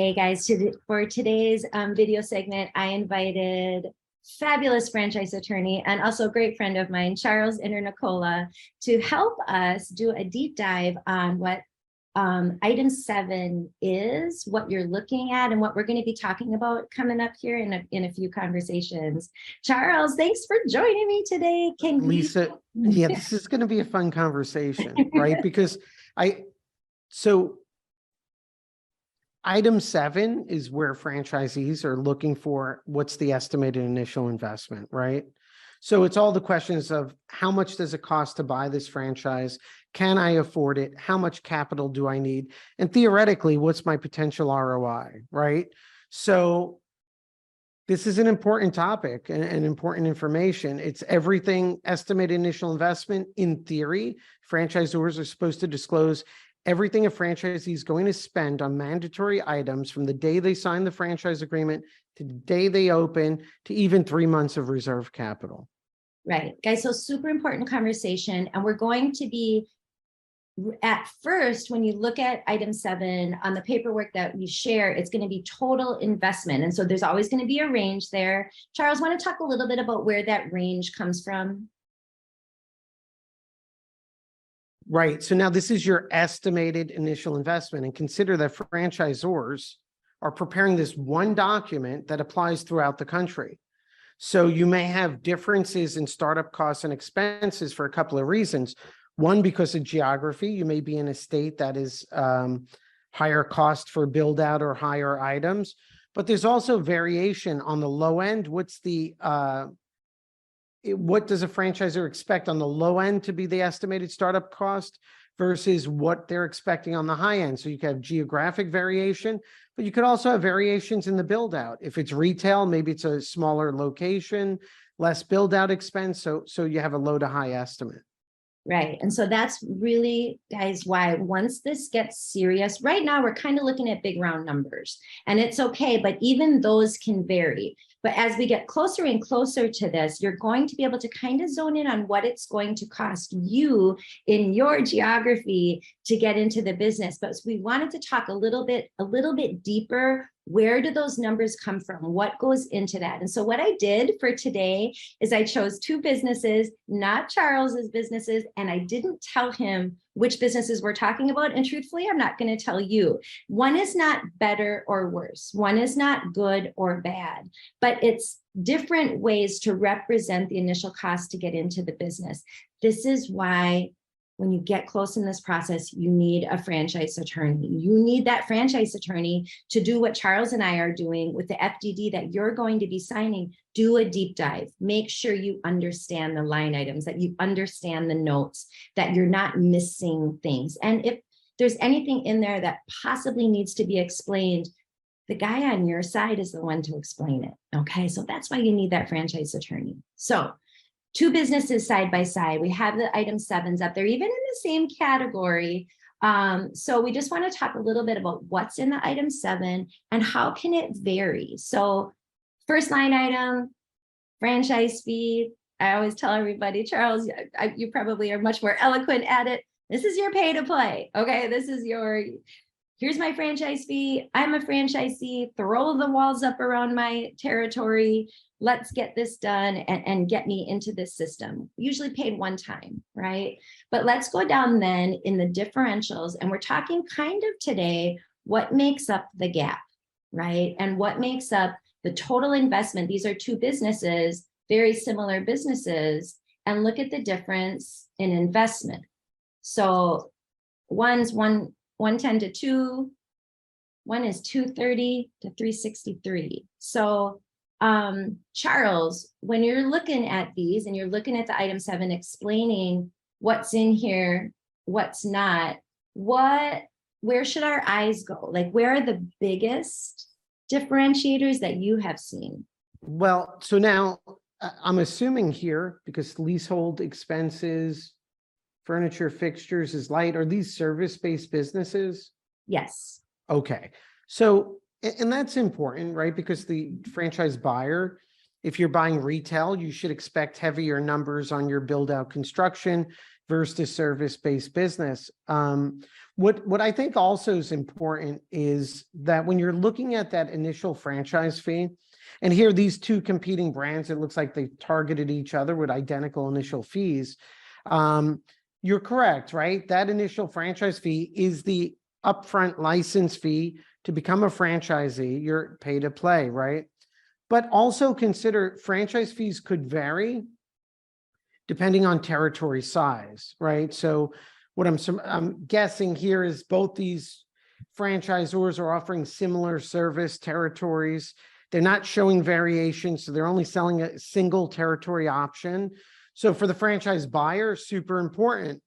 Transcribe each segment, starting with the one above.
Hey guys, for today's video segment, I invited fabulous franchise attorney and also a great friend of mine, Charles Internicola, to help us do a deep dive on what item 7 is, what you're looking at, and what we're going to be talking about coming up here in a few conversations. Charles, thanks for joining me today. Lisa, yeah, this is going to be a fun conversation, right? Because item 7 is where franchisees are looking for what's the estimated initial investment, right? So it's all the questions of how much does it cost to buy this franchise? Can I afford it? How much capital do I need? And theoretically, what's my potential ROI, right? So this is an important topic and important information. It's everything estimated initial investment. In theory, franchisors are supposed to disclose everything a franchisee is going to spend on mandatory items from the day they sign the franchise agreement to the day they open to even 3 months of reserve capital. Right, guys, so super important conversation. And we're going to be, at first, when you look at item 7 on the paperwork that we share, it's going to be total investment. And so there's always going to be a range there. Charles, want to talk a little bit about where that range comes from? Right. So now this is your estimated initial investment, and consider that franchisors are preparing this one document that applies throughout the country. So you may have differences in startup costs and expenses for a couple of reasons. One, because of geography, you may be in a state that is higher cost for build out or higher items, but there's also variation on the low end. What does a franchisor expect on the low end to be the estimated startup cost versus what they're expecting on the high end? So you can have geographic variation, but you could also have variations in the build out. If it's retail, maybe it's a smaller location, less build out expense. So you have a low to high estimate. Right. And so that's really, guys, why once this gets serious, right now we're kind of looking at big round numbers, and it's okay, but even those can vary. But as we get closer and closer to this, you're going to be able to kind of zone in on what it's going to cost you in your geography to get into the business. But we wanted to talk a little bit deeper. Where do those numbers come from? What goes into that? And so what I did for today is I chose 2 businesses, not Charles's businesses, and I didn't tell him which businesses we're talking about. And truthfully, I'm not going to tell you. One is not better or worse. One is not good or bad, but it's different ways to represent the initial cost to get into the business. This is why when you get close in this process, you need a franchise attorney. You need that franchise attorney to do what Charles and I are doing with the FDD that you're going to be signing. Do a deep dive. Make sure you understand the line items, that you understand the notes, that you're not missing things. And if there's anything in there that possibly needs to be explained, the guy on your side is the one to explain it. Okay, so that's why you need that franchise attorney. So 2 businesses side by side. We have the item 7s up there, even in the same category. So we just want to talk a little bit about what's in the item 7 and how can it vary. So first line item, franchise fee. I always tell everybody, Charles, you probably are much more eloquent at it. This is your pay to play. Okay, this is here's my franchise fee. I'm a franchisee. Throw the walls up around my territory. Let's get this done and get me into this system. Usually paid one time, right? But let's go down then in the differentials. And we're talking kind of today, what makes up the gap, right? And what makes up the total investment. These are 2 businesses, very similar businesses. And look at the difference in investment. So one's 110 to 2, one is 230 to 363. So Charles, when you're looking at these and you're looking at the item 7, explaining what's in here, what's not, where should our eyes go? Like, where are the biggest differentiators that you have seen? Well, so now I'm assuming here, because leasehold expenses, furniture, fixtures is light. Are these service-based businesses? Yes. Okay. So, and that's important, right? Because the franchise buyer If you're buying retail, you should expect heavier numbers on your build out construction versus service-based business. What I think also is important is that when you're looking at that initial franchise fee, and here these two competing brands, it looks like they targeted each other with identical initial fees. You're correct, right? That initial franchise fee is the upfront license fee to become a franchisee. You're pay to play, right? But also consider franchise fees could vary depending on territory size, right? So what I'm guessing here is both these franchisors are offering similar service territories. They're not showing variation, so they're only selling a single territory option. So for the franchise buyer, super important.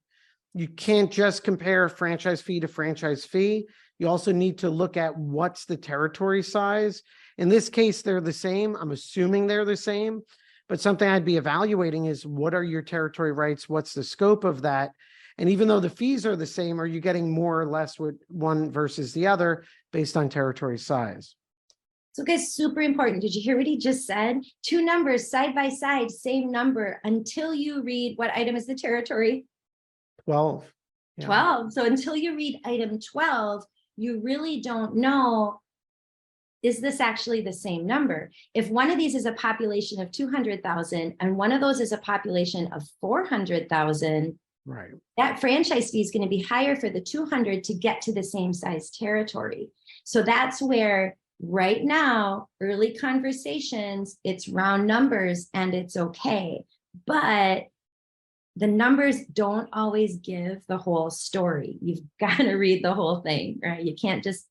You can't just compare franchise fee to franchise fee. You also need to look at what's the territory size. In this case, they're the same. I'm assuming they're the same, but something I'd be evaluating is what are your territory rights? What's the scope of that? And even though the fees are the same, are you getting more or less with one versus the other based on territory size? So guys, super important. Did you hear what he just said? Two numbers side by side, same number until you read what item is the territory? 12. Yeah. 12. So until you read item 12, you really don't know, is this actually the same number? If one of these is a population of 200,000 and one of those is a population of 400,000, right, that franchise fee is going to be higher for the 200 to get to the same size territory. So that's where right now, early conversations, it's round numbers and it's okay. But the numbers don't always give the whole story. You've got to read the whole thing, right? You can't just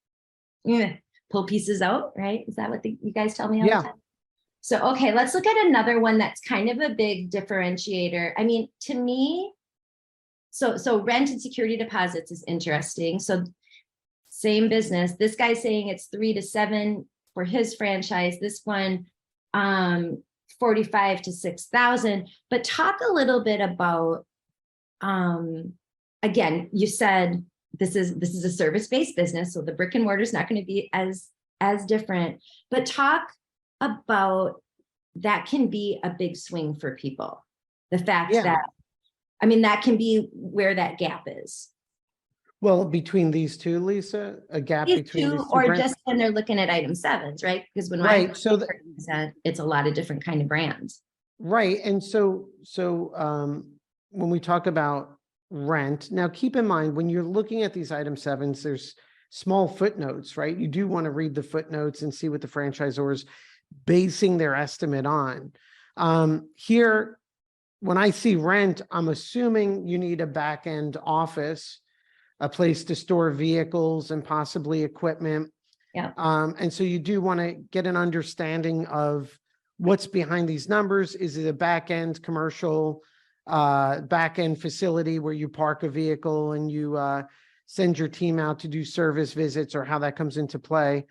pull pieces out, right? Is that what you guys tell me all the time? So, okay, let's look at another one that's kind of a big differentiator. I mean, to me, so rent and security deposits is interesting. So same business. This guy's saying it's 3 to 7 for his franchise. This one, 45 to 6,000. But talk a little bit about, again, you said this is a service-based business, so the brick and mortar is not going to be as different. But talk about that can be a big swing for people. The fact that, I mean, that can be where that gap is. Well, between these two, Lisa, a gap These between these two or brands? just when they're looking at item 7s, right? Because when right, so it's a lot of different kind of brands. Right, and so when we talk about rent, now keep in mind when you're looking at these item 7s, there's small footnotes, right? You do want to read the footnotes and see what the franchisors basing their estimate on. Here, when I see rent, I'm assuming you need a back-end office, a place to store vehicles and possibly equipment. Yeah. And so you do want to get an understanding of what's behind these numbers. Is it a back-end commercial, back-end facility where you park a vehicle and you send your team out to do service visits, or how that comes into play?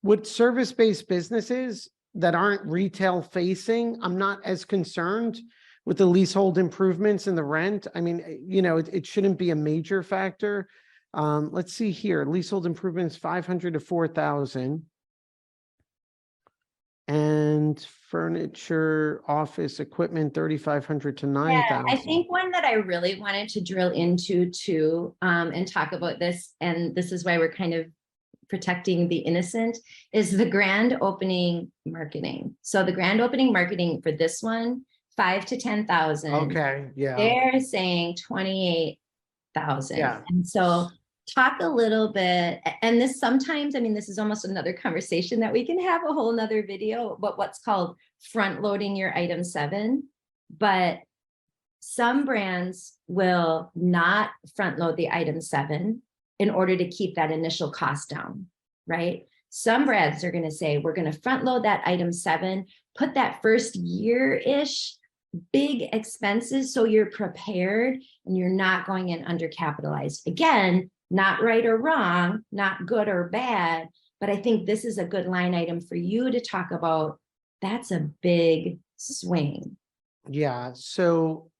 With service-based businesses that aren't retail facing, I'm not as concerned with the leasehold improvements and the rent. I mean, it shouldn't be a major factor. Let's see here, leasehold improvements, 500 to 4,000. And furniture, office equipment, 3,500 to 9,000. I think one that I really wanted to drill into too, and talk about this, and this is why we're kind of protecting the innocent, is the grand opening marketing. So the grand opening marketing for this one, 5 to 10,000. Okay, yeah. They're saying 28,000. Yeah. And so talk a little bit, and this sometimes, I mean, this is almost another conversation that we can have a whole nother video, but what's called front loading your item 7. But some brands will not front load the item 7 in order to keep that initial cost down, right? Some brands are going to say, we're going to front load that item 7, put that first year-ish big expenses so you're prepared and you're not going in undercapitalized. Again, not right or wrong, not good or bad, but I think this is a good line item for you to talk about. That's a big swing. Yeah, so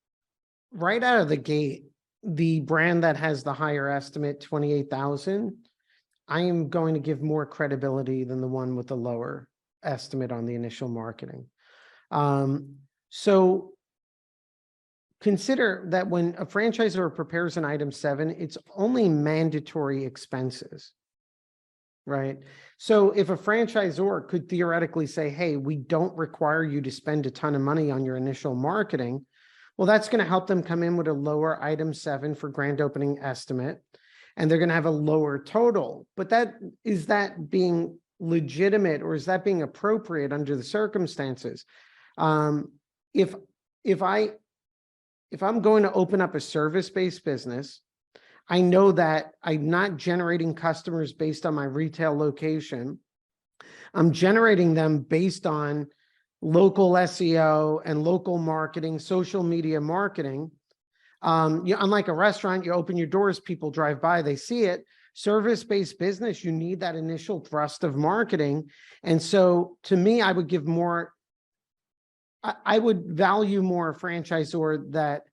right out of the gate, the brand that has the higher estimate, 28,000, I am going to give more credibility than the one with the lower estimate on the initial marketing. So consider that when a franchisor prepares an item 7, it's only mandatory expenses, right? So if a franchisor could theoretically say, hey, we don't require you to spend a ton of money on your initial marketing, well, that's going to help them come in with a lower item 7 for grand opening estimate, and they're going to have a lower total. But is that being legitimate, or is that being appropriate under the circumstances? If I'm going to open up a service-based business, I know that I'm not generating customers based on my retail location. I'm generating them based on local SEO and local marketing, social media marketing. Unlike a restaurant, you open your doors, people drive by, they see it. Service-based business, you need that initial thrust of marketing. And so to me, I would value more a franchisor that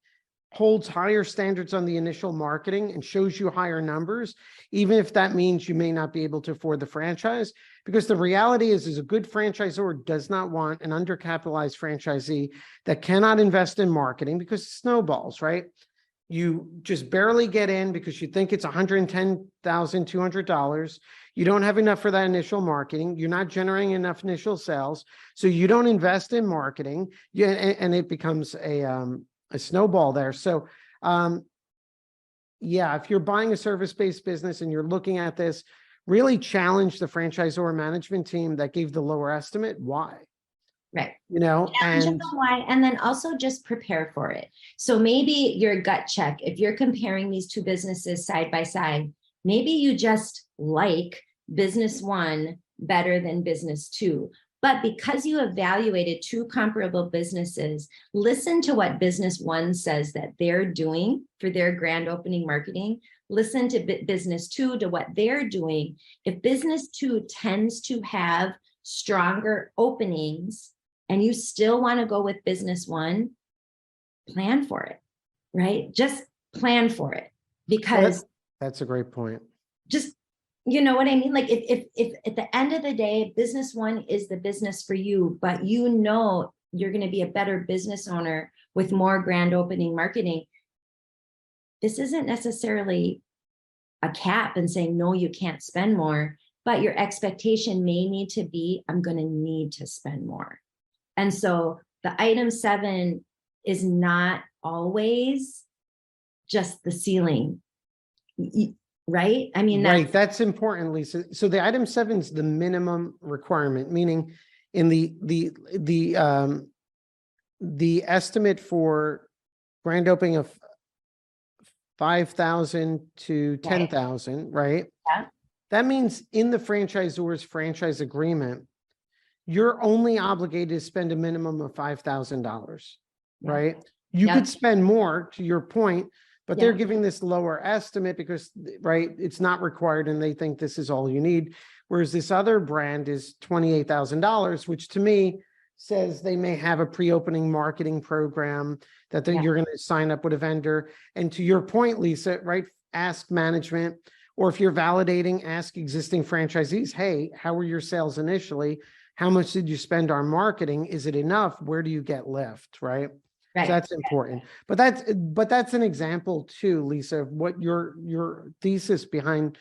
holds higher standards on the initial marketing and shows you higher numbers, even if that means you may not be able to afford the franchise. Because the reality is a good franchisor does not want an undercapitalized franchisee that cannot invest in marketing, because it snowballs, right? You just barely get in because you think it's $110,200. You don't have enough for that initial marketing. You're not generating enough initial sales. So you don't invest in marketing, and it becomes a snowball there. So, yeah, if you're buying a service-based business and you're looking at this, really challenge the franchisor management team that gave the lower estimate. Why? Right. And why, and then also just prepare for it. So maybe your gut check, if you're comparing these two businesses side by side, maybe you just like business 1 better than business 2. But because you evaluated 2 comparable businesses, listen to what business 1 says that they're doing for their grand opening marketing. Listen to business 2 to what they're doing. If business 2 tends to have stronger openings and you still want to go with business 1, plan for it, right? Just plan for it, because that's a great point. Just, you know what I mean? Like if at the end of the day, business 1 is the business for you, but you know you're going to be a better business owner with more grand opening marketing. This isn't necessarily a cap and saying, no, you can't spend more, but your expectation may need to be, I'm going to need to spend more. And so the item 7 is not always just the ceiling, right? I mean, right. That's important, Lisa. So the item 7 is the minimum requirement, meaning in the estimate for grand opening of 5,000 to 10,000, right? Yeah. That means in the franchisor's franchise agreement, you're only obligated to spend a minimum of $5,000, right? You could spend more, to your point, but they're giving this lower estimate because, right, it's not required and they think this is all you need. Whereas this other brand is $28,000, which to me says they may have a pre-opening marketing program that you're going to sign up with a vendor. And to your point, Lisa, right, ask management, or if you're validating, ask existing franchisees, hey, how were your sales initially? How much did you spend on marketing? Is it enough? Where do you get lift, right? So that's important. But that's an example too, Lisa, of what your thesis behind,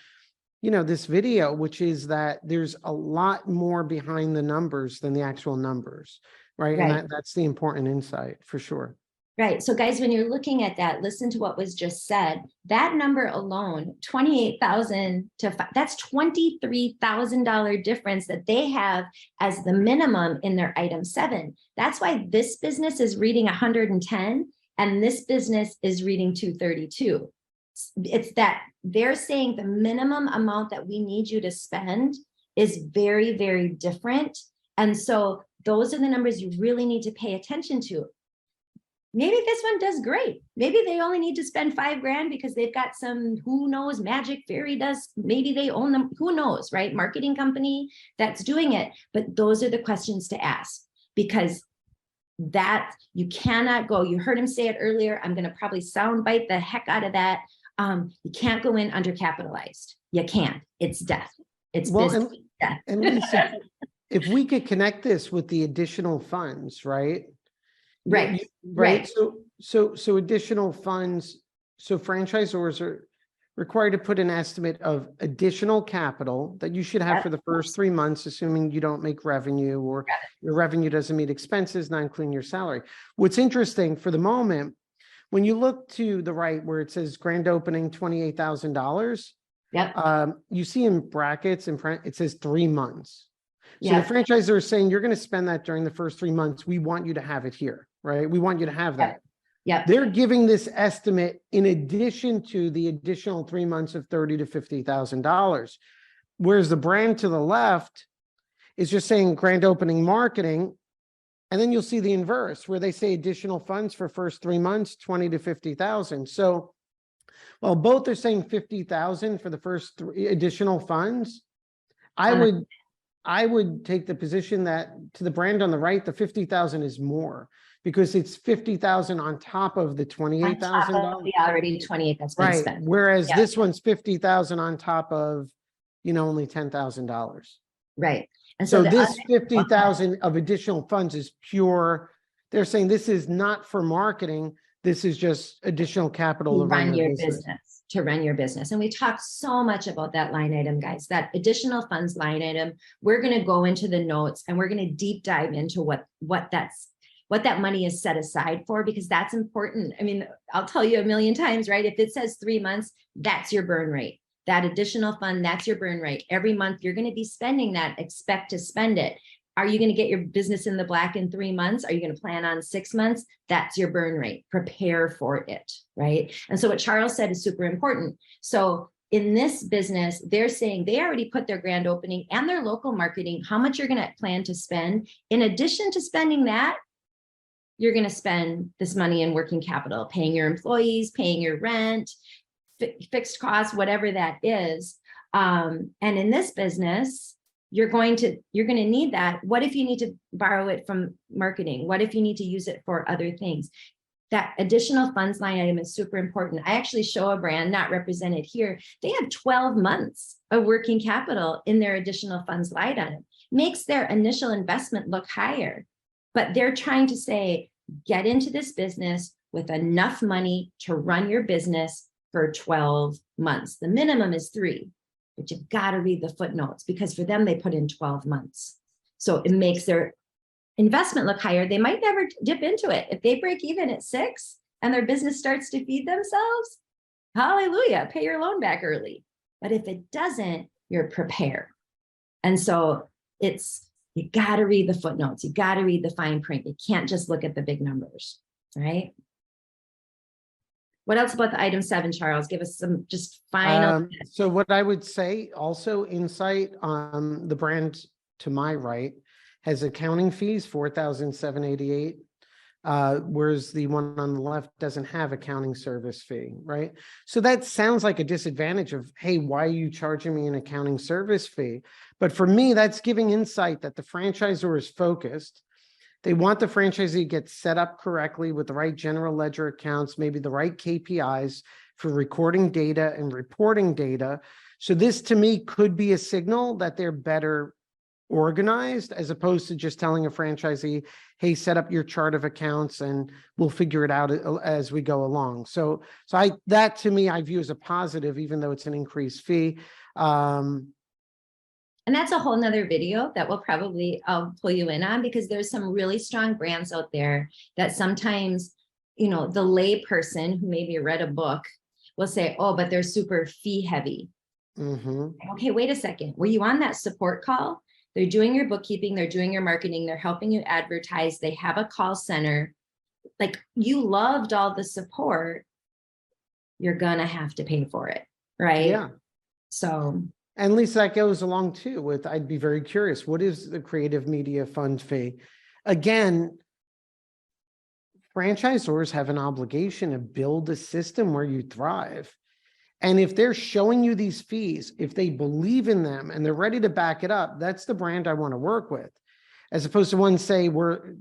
this video, which is that there's a lot more behind the numbers than the actual numbers, right? And that's the important insight for sure. Right. So guys, when you're looking at that, listen to what was just said. That number alone, 28,000 that's $23,000 difference that they have as the minimum in their item 7. That's why this business is reading 110 and this business is reading 232. It's that they're saying the minimum amount that we need you to spend is very, very different. And so those are the numbers you really need to pay attention to. Maybe this one does great. Maybe they only need to spend $5,000 because they've got some, who knows, magic fairy dust. Maybe they own them, who knows, right? Marketing company that's doing it. But those are the questions to ask, because that you cannot go. You heard him say it earlier. I'm going to probably soundbite the heck out of that. You can't go in undercapitalized. You can't. It's death. It's business death. And Lisa, if we could connect this with the additional funds, right? Right. Right. So additional funds, so franchisors are required to put an estimate of additional capital that you should have for the first 3 months, assuming you don't make revenue or your revenue doesn't meet expenses, not including your salary. What's interesting for the moment, when you look to the right where it says grand opening, $28,000, Yep. you see in brackets in front, it says 3 months. So Yep. the franchisor is saying, you're going to spend that during the first 3 months. We want you to have it here, right? We want you to have that. Yep. They're giving this estimate in addition to the additional 3 months of $30,000 to $50,000. Whereas the brand to the left is just saying grand opening marketing. And then you'll see the inverse where they say additional funds for first 3 months, 20 to 50,000. So while both are saying 50,000 for the first 3 additional funds, I would take the position that to the brand on the right, the 50,000 is more because it's 50,000 on top of the $28,000. The already 28 that's been Right. spent. Whereas this one's 50,000 on top of, only $10,000. Right. And So so this 50,000 of additional funds is pure. They're saying this is not for marketing. This is just additional capital to run your business. To run your business. And we talk so much about that line item, guys, that additional funds line item. We're going to go into the notes and we're going to deep dive into what that money is set aside for, because that's important. I mean, I'll tell you a million times, right? If it says 3 months, that's your burn rate. That additional fund, that's your burn rate. Every month you're going to be spending that, expect to spend it. Are you going to get your business in the black in 3 months? Are you going to plan on 6 months? That's your burn rate. Prepare for it, right? And so what Charles said is super important. So in this business, they're saying they already put their grand opening and their local marketing, how much you're going to plan to spend. In addition to spending that, you're going to spend this money in working capital, paying your employees, paying your rent, fixed costs, whatever that is. And in this business, you're going to need that. What if you need to borrow it from marketing? What if you need to use it for other things? That additional funds line item is super important. I actually show a brand not represented here. They have 12 months of working capital in their additional funds line item. Makes their initial investment look higher, but they're trying to say, get into this business with enough money to run your business for 12 months. The minimum is 3. But you've got to read the footnotes because for them, they put in 12 months. So it makes their investment look higher. They might never dip into it. If they break even at 6 and their business starts to feed themselves, hallelujah, pay your loan back early. But if it doesn't, you're prepared. And so you got to read the footnotes. You got to read the fine print. You can't just look at the big numbers, right? What else about the item 7, Charles? Give us some just final. So what I would say also insight on the brand to my right has accounting fees, $4,788, whereas the one on the left doesn't have accounting service fee, right? So that sounds like a disadvantage of, hey, why are you charging me an accounting service fee? But for me, that's giving insight that the franchisor is focused. They want the franchisee to get set up correctly with the right general ledger accounts, maybe the right KPIs for recording data and reporting data. So this to me could be a signal that they're better organized as opposed to just telling a franchisee, hey, set up your chart of accounts and we'll figure it out as we go along. So that to me, I view as a positive, even though it's an increased fee. And that's a whole nother video that we'll probably pull you in on, because there's some really strong brands out there that sometimes, the lay person who maybe read a book will say, oh, but they're super fee heavy. Mm-hmm. Okay, wait a second. Were you on that support call? They're doing your bookkeeping, they're doing your marketing, they're helping you advertise, they have a call center. Like, you loved all the support, you're gonna have to pay for it, right? Yeah. So. And Lisa, that goes along too with, I'd be very curious, what is the creative media fund fee? Again, franchisors have an obligation to build a system where you thrive. And if they're showing you these fees, if they believe in them and they're ready to back it up, that's the brand I want to work with. As opposed to one say we're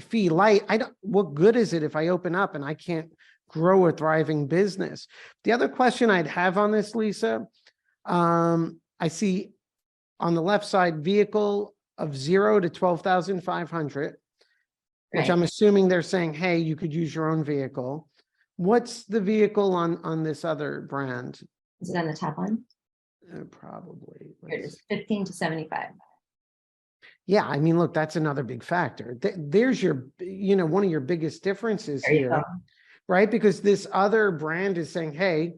fee light. What good is it if I open up and I can't grow a thriving business? The other question I'd have on this, Lisa, I see on the left side, vehicle of 0 to 12,500, which Right. I'm assuming they're saying, hey, you could use your own vehicle. What's the vehicle on this other brand? Is it on the top one? Probably. Here it is, 15 to 75. Yeah, I mean, look, that's another big factor. There's your, one of your biggest differences There you here, go. right? Because this other brand is saying, hey,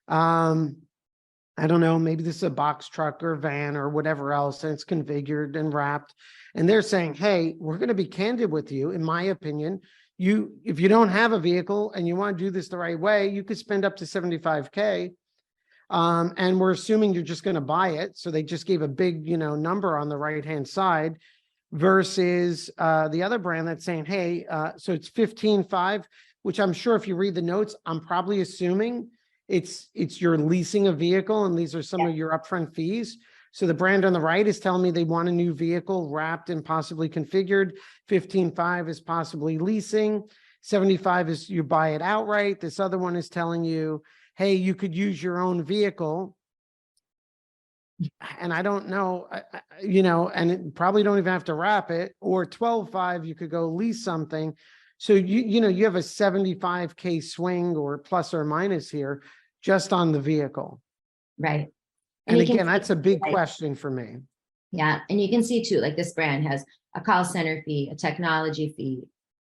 I don't know, maybe this is a box truck or van or whatever else, and it's configured and wrapped. And they're saying, hey, we're going to be candid with you. In my opinion, if you don't have a vehicle and you want to do this the right way, you could spend up to 75K. And we're assuming you're just going to buy it. So they just gave a big, number on the right-hand side versus the other brand that's saying, hey, so it's 15.5, which I'm sure if you read the notes, I'm probably assuming it's you're leasing a vehicle and these are some of your upfront fees. So the brand on the right is telling me they want a new vehicle wrapped and possibly configured. 15.5 is possibly leasing. 75 is you buy it outright. This other one is telling you, hey, you could use your own vehicle. And I don't know, and it probably don't even have to wrap it, or 12.5, you could go lease something. So you have a 75K swing or plus or minus here just on the vehicle. Right. And you can again, that's a big like, question for me. Yeah. And you can see too, like this brand has a call center fee, a technology fee.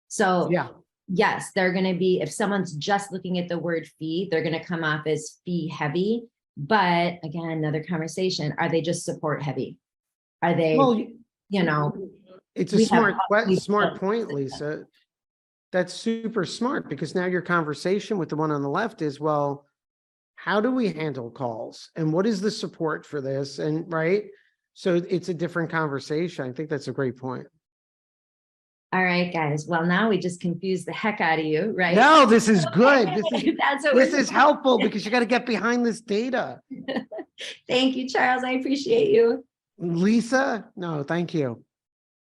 So Yeah. yes, they're going to be, if someone's just looking at the word fee, they're going to come off as fee heavy. But again, another conversation, are they just support heavy? Are they, Well, it's a smart point, Lisa. That's super smart because now your conversation with the one on the left is, well, how do we handle calls and what is the support for this? And right. So it's a different conversation. I think that's a great point. All right, guys. Well, now we just confused the heck out of you, right? No, this is good. This is doing. helpful because you got to get behind this data. Thank you, Charles. I appreciate you. Lisa, no, thank you.